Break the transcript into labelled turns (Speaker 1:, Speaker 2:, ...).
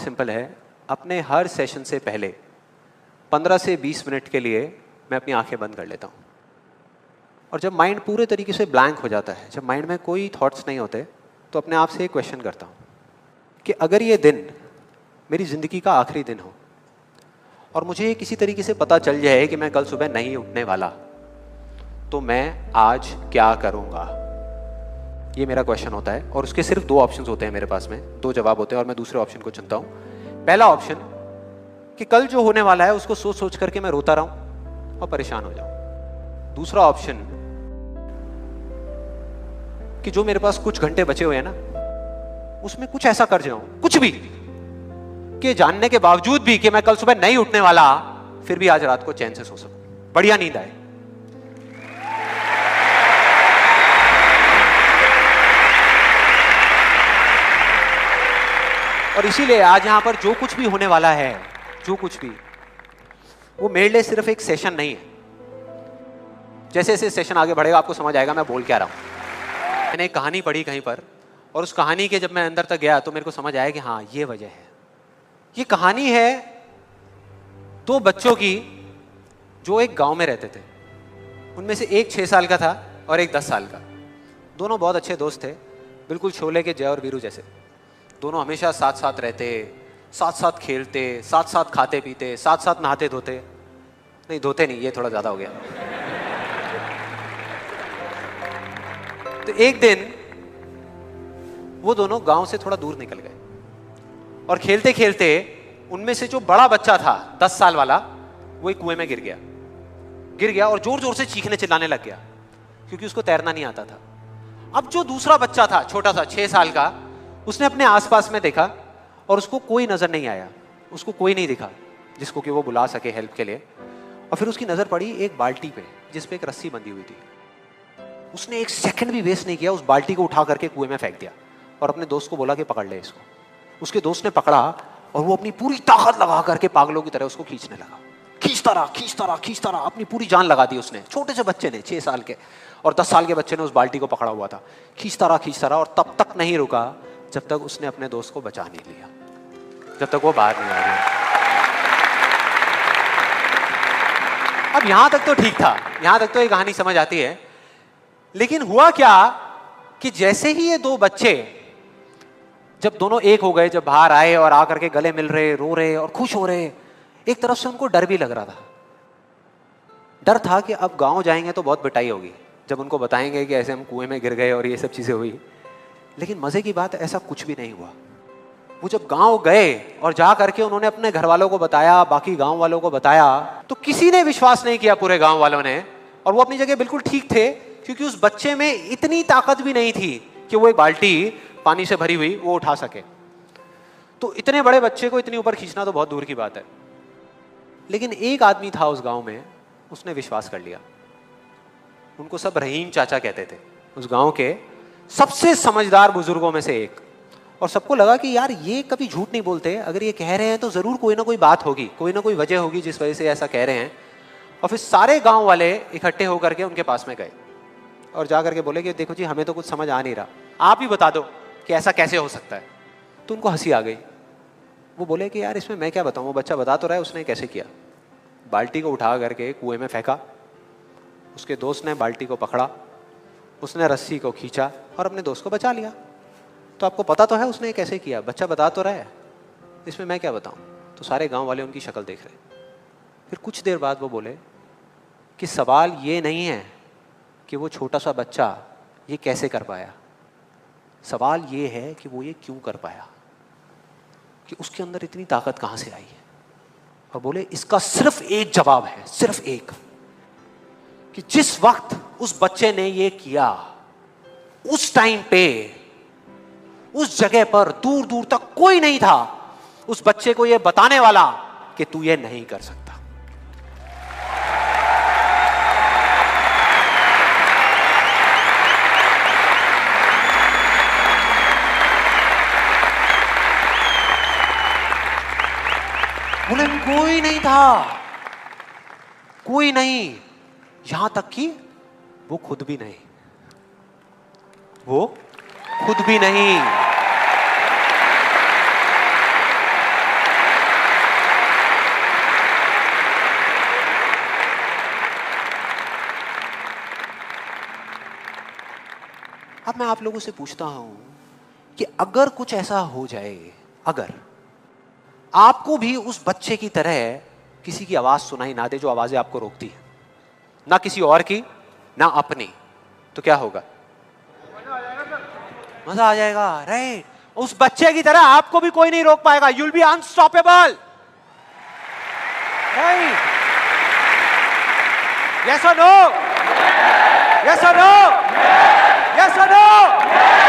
Speaker 1: Simple है। अपने हर session से पहले 15 से 20 मिनट के लिए मैं अपनी आंखें बंद कर लेता हूँ। और जब माइंड पूरे तरीके से ब्लैंक हो जाता है, जब माइंड में कोई थॉट्स नहीं होते, तो अपने आप से एक क्वेश्चन करता हूँ कि अगर ये दिन मेरी ज़िंदगी का आखिरी दिन हो और मुझे किसी तरीके से पता चल जाए कि मैं कल सुबह नहीं उठने वाला, तो मैं आज क्या करूँगा? ये मेरा क्वेश्चन होता है। और उसके सिर्फ 2 ऑप्शंस होते हैं मेरे पास में, 2 जवाब होते हैं और मैं दूसरे ऑप्शन को चुनता हूँ। पहला ऑप्शन कि कल जो होने वाला है उसको सोच सोच करके मैं रोता रहूं और परेशान हो जाऊं। दूसरा ऑप्शन कि जो मेरे पास कुछ घंटे बचे हुए हैं ना, उसमें कुछ ऐसा कर जाऊं, कुछ भी, कि जानने के बावजूद भी कि मैं कल सुबह नहीं उठने वाला, फिर भी आज रात को चैन से सो सकूं, बढ़िया नींद आए। और इसीलिए आज यहां पर जो कुछ भी होने वाला है, जो कुछ भी, वो मेरे लिए सिर्फ एक सेशन नहीं है। जैसे जैसे सेशन आगे बढ़ेगा आपको समझ आएगा मैं बोल क्या रहा हूं। मैंने एक कहानी पढ़ी कहीं पर, और उस कहानी के जब मैं अंदर तक गया तो मेरे को समझ आया कि हाँ, ये वजह है। ये कहानी है 2 बच्चों की जो एक गांव में रहते थे। उनमें से एक 6 साल का था और एक 10 साल का। दोनों बहुत अच्छे दोस्त थे, बिल्कुल शोले के जय और वीरू जैसे। दोनों हमेशा साथ साथ रहते, साथ साथ खेलते, साथ साथ खाते पीते, साथ साथ नहाते धोते, नहीं धोते नहीं, ये थोड़ा ज्यादा हो गया। तो एक दिन वो दोनों गांव से थोड़ा दूर निकल गए और खेलते खेलते उनमें से जो बड़ा बच्चा था 10 साल वाला, वो एक कुएं में गिर गया और जोर जोर से चीखने चिल्लाने लग गया क्योंकि उसको तैरना नहीं आता था। अब जो दूसरा बच्चा था छोटा सा 6 साल का, उसने अपने आसपास में देखा और उसको कोई नजर नहीं आया, उसको कोई नहीं दिखा जिसको कि वो बुला सके हेल्प के लिए। और फिर उसकी नजर पड़ी एक बाल्टी पे जिस पे एक रस्सी बंधी हुई थी। उसने एक सेकंड भी वेस्ट नहीं किया, उस बाल्टी को उठा करके कुएं में फेंक दिया और अपने दोस्त को बोला कि पकड़ ले इसको। उसके दोस्त ने पकड़ा और वो अपनी पूरी ताकत लगा करके पागलों की तरह उसको खींचने लगा। खींचता रहा, अपनी पूरी जान लगा दी उसने। छोटे से बच्चे ने, 6 साल के और 10 साल के बच्चे ने उस बाल्टी को पकड़ा हुआ था। खींचता रहा और तब तक नहीं रुका जब तक उसने अपने दोस्त को बचा नहीं लिया, जब तक वो बाहर नहीं आ गया। अब यहां तक तो ठीक था, यहां तक तो ये कहानी समझ आती है। लेकिन हुआ क्या कि जैसे ही ये 2 बच्चे जब दोनों एक हो गए, जब बाहर आए और आकर के गले मिल रहे, रो रहे और खुश हो रहे, एक तरफ से उनको डर भी लग रहा था। डर था कि अब गांव जाएंगे तो बहुत पिटाई होगी जब उनको बताएंगे कि ऐसे हम कुएं में गिर गए और ये सब चीजें हुई। लेकिन मजे की बात, ऐसा कुछ भी नहीं हुआ। वो जब गांव गए और जा करके उन्होंने अपने घर वालों को बताया, बाकी गांव वालों को बताया, तो किसी ने विश्वास नहीं किया, पूरे गांव वालों ने। और वो अपनी जगह बिल्कुल ठीक थे क्योंकि उस बच्चे में इतनी ताकत भी नहीं थी कि वो एक बाल्टी पानी से भरी हुई वो उठा सके। तो इतने बड़े बच्चे को इतनी ऊपर खींचना तो बहुत दूर की बात है। लेकिन एक आदमी था उस गांव में, उसने विश्वास कर लिया। उनको सब रहीम चाचा कहते थे, उस गांव के सबसे समझदार बुजुर्गों में से एक। और सबको लगा कि यार ये कभी झूठ नहीं बोलते, अगर ये कह रहे हैं तो जरूर कोई ना कोई बात होगी, कोई ना कोई वजह होगी जिस वजह से ऐसा कह रहे हैं। और फिर सारे गांव वाले इकट्ठे होकर के उनके पास में गए और जा करके बोले कि देखो जी, हमें तो कुछ समझ आ नहीं रहा, आप ही बता दो कि ऐसा कैसे हो सकता है। तो उनको हंसी आ गई। वो बोले कि यार इसमें मैं क्या बताऊं, वो बच्चा बता तो रहा है उसने कैसे किया। बाल्टी को उठा करके कुएं में फेंका, उसके दोस्त ने बाल्टी को पकड़ा, उसने रस्सी को खींचा और अपने दोस्त को बचा लिया। तो आपको पता तो है उसने कैसे किया, बच्चा बता तो रहा है, इसमें मैं क्या बताऊं। तो सारे गांव वाले उनकी शक्ल देख रहे। फिर कुछ देर बाद वो बोले कि सवाल ये नहीं है कि वो छोटा सा बच्चा ये कैसे कर पाया, सवाल ये है कि वो ये क्यों कर पाया, कि उसके अंदर इतनी ताकत कहां से आई है। और बोले इसका सिर्फ एक जवाब है, सिर्फ एक, कि जिस वक्त उस बच्चे ने ये किया, उस टाइम पे उस जगह पर दूर दूर तक कोई नहीं था उस बच्चे को ये बताने वाला कि तू ये नहीं कर सकता। बोले कोई नहीं था, कोई नहीं, यहां तक कि वो खुद भी नहीं, वो खुद भी नहीं। अब मैं आप लोगों से पूछता हूं कि अगर कुछ ऐसा हो जाए, अगर आपको भी उस बच्चे की तरह किसी की आवाज सुनाई ना दे जो आवाजें आपको रोकती है, ना किसी और की ना अपनी, तो क्या होगा? मजा आ जाएगा, राइट? उस बच्चे की तरह आपको भी कोई नहीं रोक पाएगा। You will be unstoppable, right? Yes और नो? यस और नो? यस और नो?